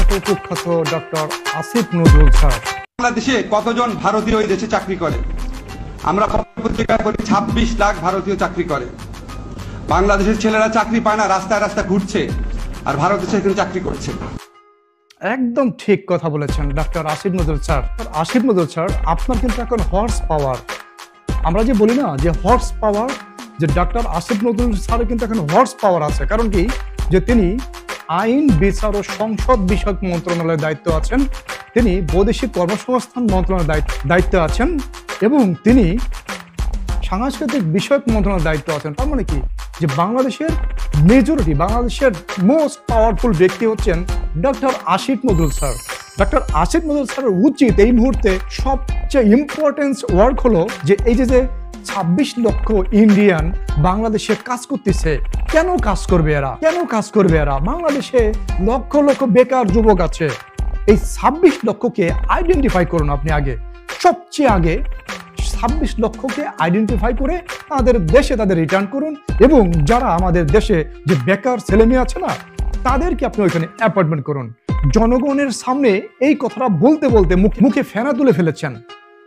বিখ্যাত কুখ্যাত doctor Asif Nazrul sir. বাংলাদেশে কতজন ভারতীয় এই দেশে চাকরি করে? আমরা পত্রিকায় বলি 26 লাখ ভারতীয় চাকরি করে। বাংলাদেশের ছেলেরা চাকরি পায় না, রাস্তায় রাস্তায় ঘুরছে, আর ভারতে সেখানে চাকরি করছে। একদম ঠিক কথা বলেছেন doctor Asif Nazrul sir. Asif Nazrul sir, আপনার কিন্তু এখন হর্স পাওয়ার, আমরা যে বলি না যে হর্স পাওয়ার, যে ডক্টর আসিফ নজরুল স্যারের কিন্তু এখন হর্স পাওয়ার আছে। কারণ কি, যে তিনি আইন, বিচার ও সংসদ বিষয়ক মন্ত্রণালয়ের দায়িত্ব আছেন, তিনি বৈদেশিক কর্মসংস্থান মন্ত্রণালয়ের দায়িত্ব আছেন, এবং তিনি সাংস্কৃতিক বিষয়ক মন্ত্রণালয়ের দায়িত্ব আছেন। তার মানে কি, যে বাংলাদেশের মেজরিটি, বাংলাদেশের মোস্ট পাওয়ারফুল ব্যক্তি হচ্ছেন doctor Asif Nazrul sir. Doctor Asif Nazrul স্যারের উচিত এই মুহূর্তে সবচেয়ে ইম্পর্টেন্স ওয়ার্ক হলো যে এই যে 26 লক্ষ ইন্ডিয়ান বাংলাদেশে কাজ করতেছে। কেন কাজ করবে এরা? কেন কাজ করবে এরা? বাংলাদেশে লক্ষ লক্ষ বেকার যুবক আছে। এই 26 লক্ষকে আইডেন্টিফাই করুন আপনি আগে, সবচেয়ে আগে 26 লক্ষকে আইডেন্টিফাই করে তাদের দেশে তাদের রিটার্ন করুন, এবং যারা আমাদের দেশে যে বেকার ছেলেমেয়ে আছে না, তাদেরকে আপনি ওইখানে অ্যাপয়েন্টমেন্ট করুন। জনগণের সামনে এই কথাটা বলতে বলতে মুখে ফেনা তুলে ফেলেছেন।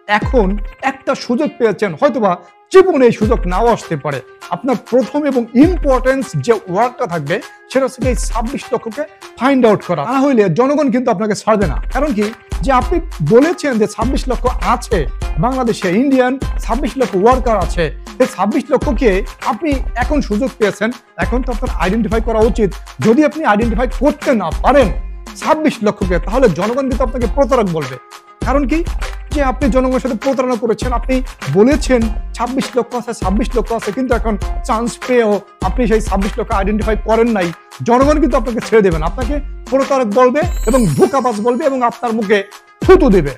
এখন একটা সুযোগ পেয়েছেন, হয়তোবা জীবনে এই সুযোগ নাও আসতে পারে। আপনার প্রথম এবং ইম্পর্টেন্স যে ওয়ার্কটা থাকবে সেটা হচ্ছে এই 26 লক্ষকে ফাইন্ড আউট করা। না হইলে জনগণ কিন্তু আপনাকে ছাড়বে না। কারণ কি, যে আপনি বলেছেন যে 26 লক্ষ আছে বাংলাদেশে, ইন্ডিয়ান 26 লক্ষ ওয়ার্কার আছে। এই 26 লক্ষকে আপনি এখন সুযোগ পেয়েছেন, এখন তো আপনার আইডেন্টিফাই করা উচিত। যদি আপনি আইডেন্টিফাই করতে না পারেন 26 লক্ষকে, তাহলে জনগণ কিন্তু আপনাকে প্রতারক বলবে। কারণ কি, যে আপনি জনগণের সাথে প্রতারণা করেছেন। আপনি বলেছেন 26 লক্ষ আছে, 26 লক্ষ আছে, কিন্তু এখন চান্স পেয়েও আপনি সেই 26 লক্ষ আইডেন্টিফাই করেন নাই। জনগণ কিন্তু আপনাকে ছেড়ে দেবেন, আপনাকে প্রতারক বলবে এবং ধোঁকাবাজ বলবে এবং আপনার মুখে থুতু দেবে।